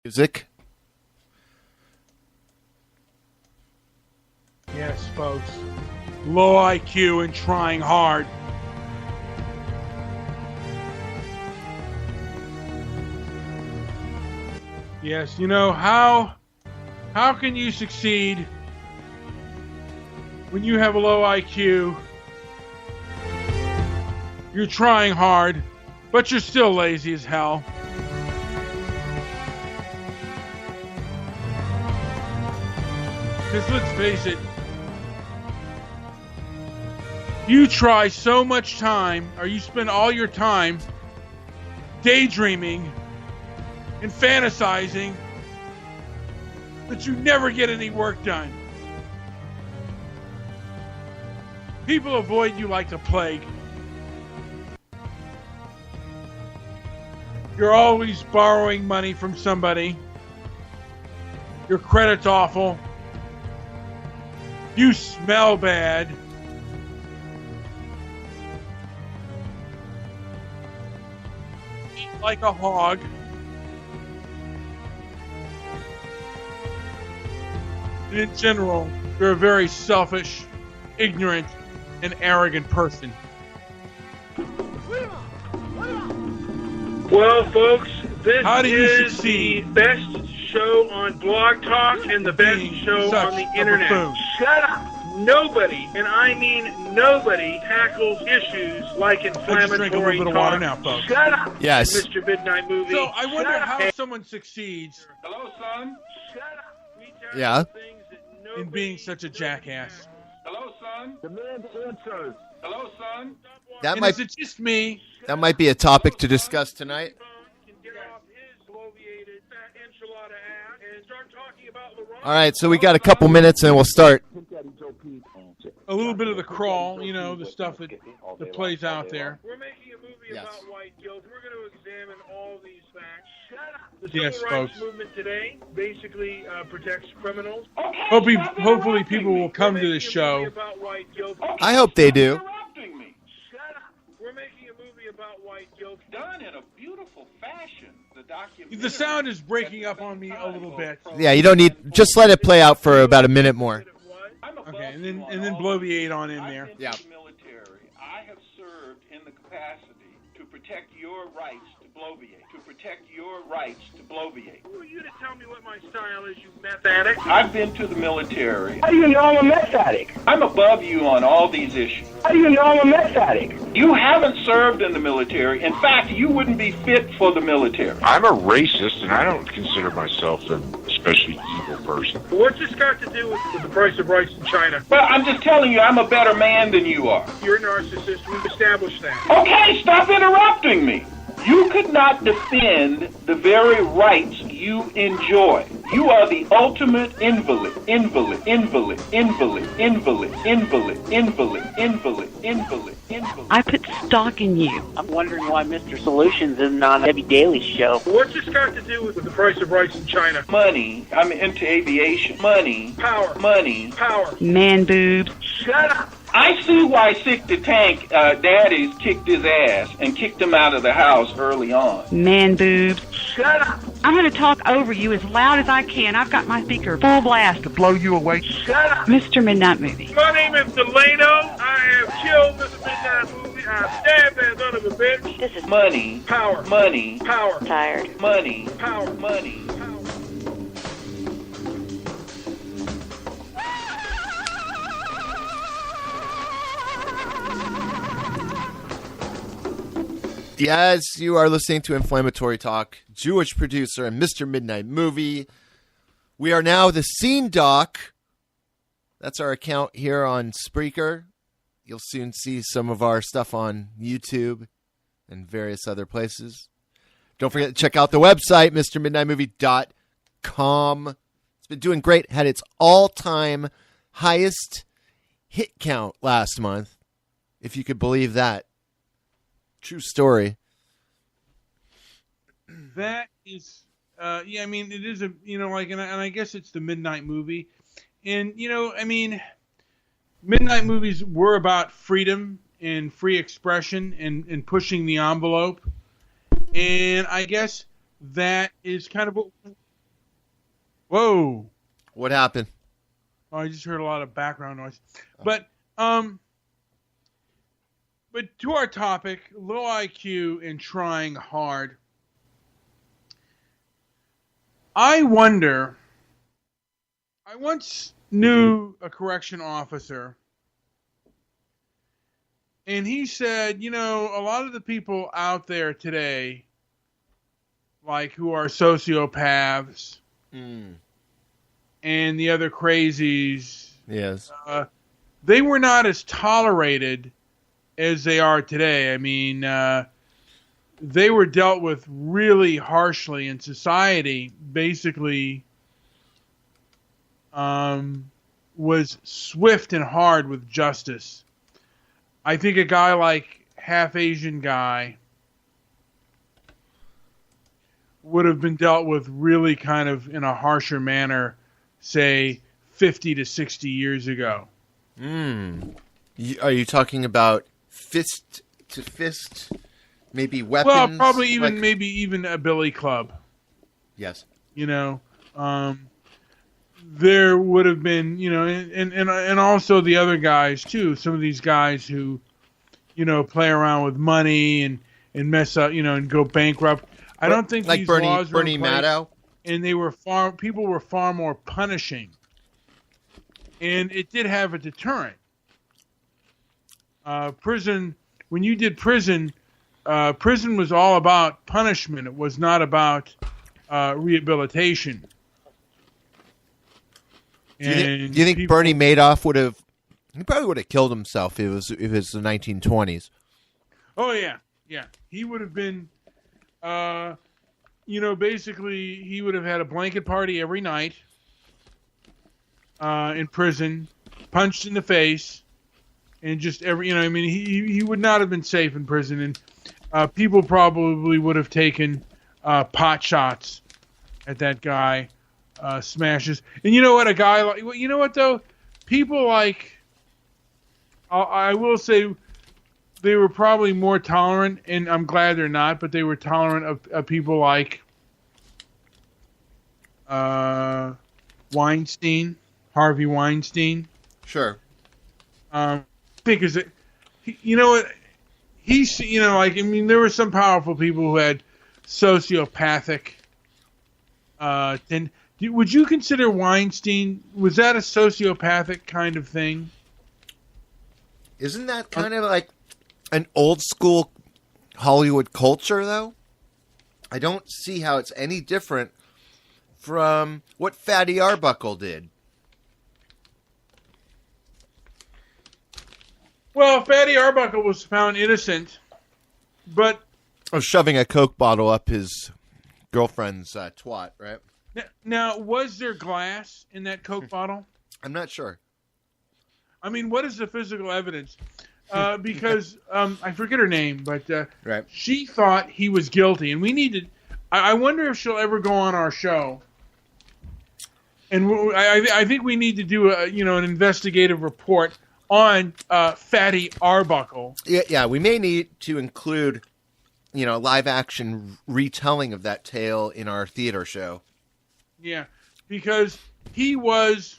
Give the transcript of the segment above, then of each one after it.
Music. Yes, folks. Low IQ and trying hard. Yes, you know, how can you succeed when you have a low IQ? You're trying hard, but you're still lazy as hell. Because let's face it, you try so much time, or you spend all your time daydreaming and fantasizing that you never get any work done. People avoid you like the plague. You're always borrowing money from somebody. Your credit's awful. You smell bad. Eat like a hog. And in general, you're a very selfish, ignorant, and arrogant person. Well, folks, this How do you is succeed? the best show on Blog Talk and the best Being show such on the a internet. buffoon. Shut up! Nobody, and I mean nobody, tackles issues like Let's just inflammatory drink a little bit of talk. water now, folks. Shut up, Yes. Mr. Midnight Movie. So I wonder Shut how up. someone succeeds Hello, son. Shut up. We tackle Yeah. things that in nobody being such a jackass. Hello, son. Demand answers. Hello, son. That And might is it just me? be a topic to discuss tonight. Can get off his bloviated fat enchilada ass and start talking about LeBron. All right, so we got a couple minutes and we'll start. A little bit of the crawl, you know, the stuff that plays out there. We're making a movie Yes. about white guilt. We're going to examine all these facts. Shut up. The Yes, civil rights folks. movement today basically protects criminals. Hopefully people will come to this We're show. making a movie about white guilt. I hope they do. Interrupting me. Shut up. We're making a movie about white guilt. Done in a beautiful fashion. The documentary. The sound is breaking up on me a little bit. Yeah, you don't need. Just let it play out for about a minute more. I'm above Okay, and you then on and then all bloviate on in I've there. been Yeah. to the military. I have served in the capacity to protect your rights to bloviate. To protect your rights to bloviate. Who are you to tell me what my style is, you meth addict? I've been to the military. How do you know I'm a meth addict? I'm above you on all these issues. How do you know I'm a meth addict? You haven't served in the military. In fact, you wouldn't be fit for the military. I'm a racist, and I don't consider myself an especially evil person. What's this got to do with the price of rice in China? Well, I'm just telling you, I'm a better man than you are. You're a narcissist. We've established that. Okay, stop interrupting me. You could not defend the very rights you enjoy. You are the ultimate invalid, invalid, invalid, invalid, invalid, invalid, invalid, invalid, invalid, invalid. I put stock in you. I'm wondering why Mr. Solutions isn't on Debbie Daly's show. What's this got to do with the price of rice in China? Money. I'm into aviation. Money. Power. Money. Power. Man boobs. Shut up. I see why Sick the Tank daddies kicked his ass and kicked him out of the house early on. Man boobs. Shut up. I'm going to talk over you as loud as I can. I've got my speaker full blast to blow you away. Shut up. Mr. Midnight Movie. My name is Delano. I have killed Mr. Midnight Movie. I stabbed that son of a bitch. This is Money. Power. Money. Power. tired. Money. Power. Money. Power. Yes, you are listening to Inflammatory Talk, Jewish producer and Mr. Midnight Movie. We are now the Scene Doc. That's our account here on Spreaker. You'll soon see some of our stuff on YouTube and various other places. Don't forget to check out the website, MrMidnightMovie.com. It's been doing great. Had its all-time highest hit count last month, if you could believe that. True story. That is, yeah, I mean, it is a, you know, like, and I guess it's the Midnight Movie. And, you know, I mean, Midnight Movies were about freedom and free expression and pushing the envelope. And I guess that is kind of what Whoa. What happened? Oh, I just heard a lot of background noise. But to our topic, low IQ and trying hard. I wonder, I once knew a correction officer, and he said, you know, a lot of the people out there today, like who are sociopaths and the other crazies, Yes. they were not as tolerated as they are today. I mean, they were dealt with really harshly, and society basically was swift and hard with justice. I think a guy like half Asian guy would have been dealt with really kind of in a harsher manner, say 50 to 60 years ago. Are you talking about fist to fist, maybe weapons? Well, probably even like... maybe even a billy club. Yes. You know, there would have been, you know, and also the other guys too. Some of these guys who, you know, play around with money and mess up, you know, and go bankrupt. I don't think like these Bernie laws were in place, Madoff. and people were far more punishing, and it did have a deterrent. Prison, when you did prison was all about punishment. It was not about rehabilitation. Do you think Bernie Madoff would have? He probably would have killed himself if it was the 1920s. Oh yeah, he would have been. You know, basically, he would have had a blanket party every night in prison, punched in the face, and just you know, I mean, he would not have been safe in prison, and people probably would have taken pot shots at that guy, smashes. And you know what, you know what though, people like, I will say, they were probably more tolerant, and I'm glad they're not, but they were tolerant of people like Weinstein, Harvey Weinstein. Sure. Because you know what, he's, you know, like, I mean, there were some powerful people who had sociopathic. Would you consider Weinstein, was that a sociopathic kind of thing? Isn't that kind of like an old school Hollywood culture, though? I don't see how it's any different from what Fatty Arbuckle did. Well, Fatty Arbuckle was found innocent, but... Of shoving a Coke bottle up his girlfriend's twat, right? Now, was there glass in that Coke bottle? I'm not sure. I mean, what is the physical evidence? Because I forget her name, but right. She thought he was guilty, and we needed. I wonder if she'll ever go on our show. And I think we need to do an investigative report on Fatty Arbuckle. Yeah, we may need to include, live action retelling of that tale in our theater show. Yeah, because he was.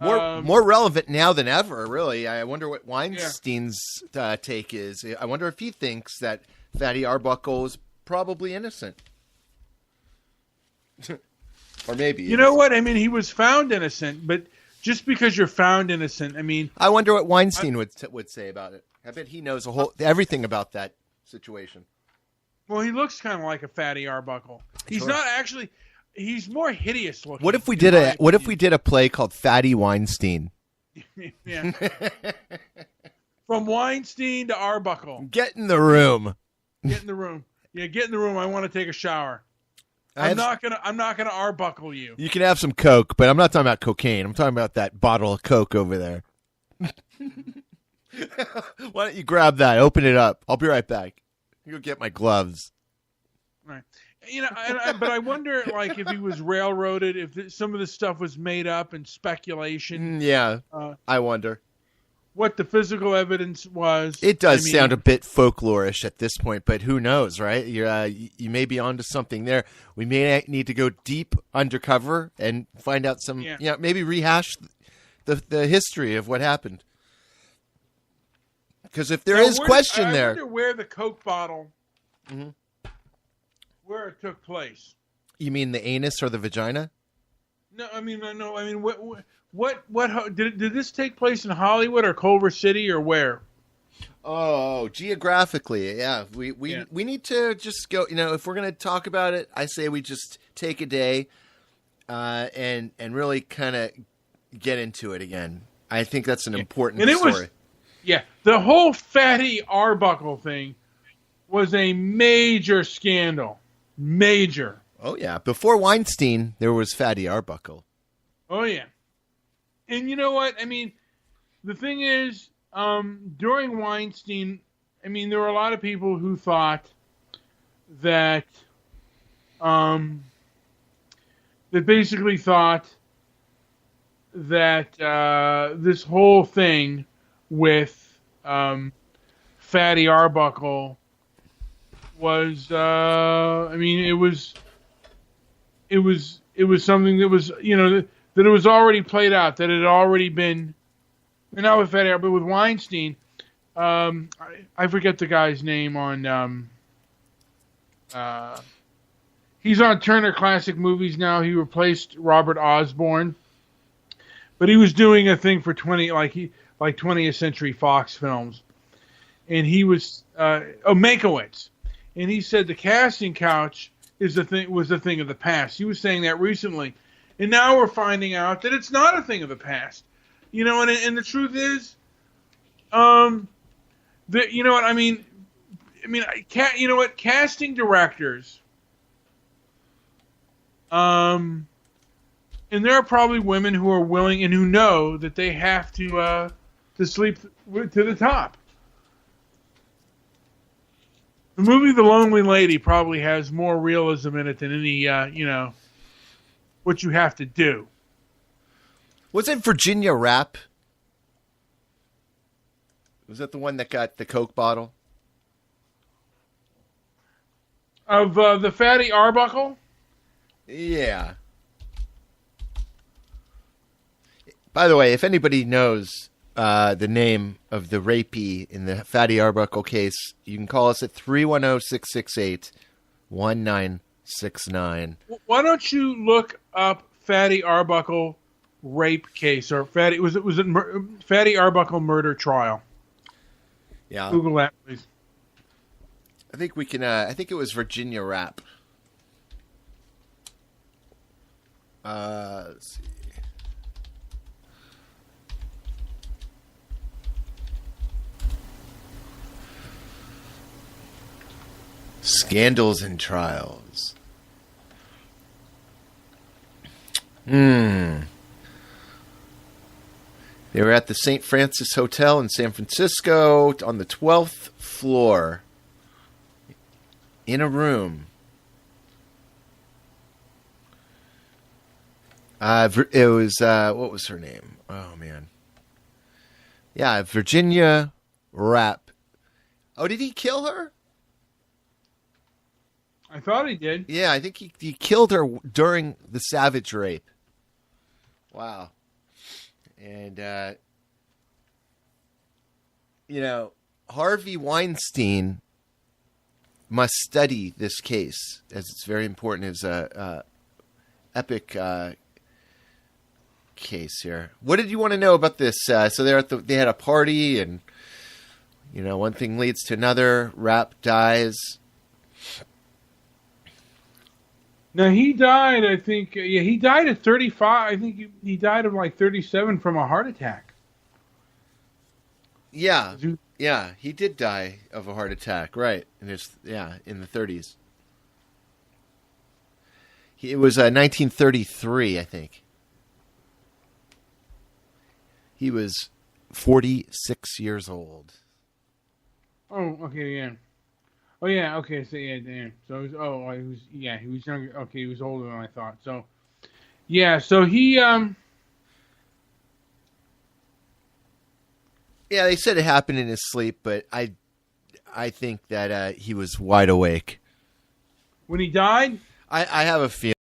More relevant now than ever, really. I wonder what Weinstein's take is. I wonder if he thinks that Fatty Arbuckle is probably innocent. Or maybe. You know what? I mean, he was found innocent, but just because you're found innocent, I mean... I wonder what Weinstein would say about it. I bet he knows everything about that situation. Well, he looks kind of like a Fatty Arbuckle. He's Sure. not actually... He's more hideous looking. What if we did a play called Fatty Weinstein? Yeah. From Weinstein to Arbuckle. Get in the room. Get in the room. Yeah, get in the room. I want to take a shower. I'm not gonna Arbuckle you. You can have some Coke, but I'm not talking about cocaine. I'm talking about that bottle of Coke over there. Why don't you grab that? Open it up. I'll be right back. You go get my gloves. Right. But I wonder, like, if he was railroaded, if some of this stuff was made up and speculation. Yeah, I wonder. what the physical evidence was. It does sound a bit folklorish at this point, but who knows, right? You may be onto something there. We may need to go deep undercover and find out some, maybe rehash the history of what happened. Because if there is question there, I wonder where the Coke bottle, where it took place. You mean the anus or the vagina? No, I mean what did this take place in Hollywood or Culver City or where? Oh, geographically, yeah. We need to just go. If we're going to talk about it, I say we just take a day, and really kind of get into it again. I think that's an important story. The whole Fatty Arbuckle thing was a major scandal. Major. Oh, yeah. Before Weinstein, there was Fatty Arbuckle. Oh, yeah. And you know what? I mean, the thing is, during Weinstein, I mean, there were a lot of people who thought that, basically thought that this whole thing with Fatty Arbuckle was, I mean, it was something that was, that it was already played out, that it had already been, and not with Fatty Arbuckle, but with Weinstein. I forget the guy's name on, he's on Turner Classic Movies now. He replaced Robert Osborne, but he was doing a thing for 20th Century Fox films, and he was Mankiewicz, and he said the casting couch was a thing of the past. He was saying that recently, and now we're finding out that it's not a thing of the past. And the truth is, casting directors, and there are probably women who are willing and who know that they have to sleep to the top. The movie The Lonely Lady probably has more realism in it than any, what you have to do. Was it Virginia Rapp? Was that the one that got the Coke bottle? Of the Fatty Arbuckle? Yeah. By the way, if anybody knows the name of the rapee in the Fatty Arbuckle case, you can call us at 310-668-1969. Why don't you look up Fatty Arbuckle rape case or Fatty Arbuckle murder trial? Yeah. Google that, please. I think we can. I think it was Virginia Rapp. Let's see. Scandals and trials. They were at the St. Francis Hotel in San Francisco on the 12th floor in a room. It was, what was her name? Oh, man. Yeah, Virginia Rapp. Oh, did he kill her? I thought he did. Yeah, I think he killed her during the savage rape. Wow. And, Harvey Weinstein must study this case, as it's very important. It's a epic case here. What did you want to know about this? So they had a party, and one thing leads to another. Rapp dies. Now he died. I think. Yeah, he died at 35. I think he died of like 37 from a heart attack. Yeah. Yeah, he did die of a heart attack, right? In the 30s. It was 1933, I think. He was 46 years old. Oh, okay, yeah. Oh, yeah, okay, so yeah, damn. So he was younger. Okay, he was older than I thought. So, yeah, so he Yeah, they said it happened in his sleep, but I think that he was wide awake. When he died? I have a feeling.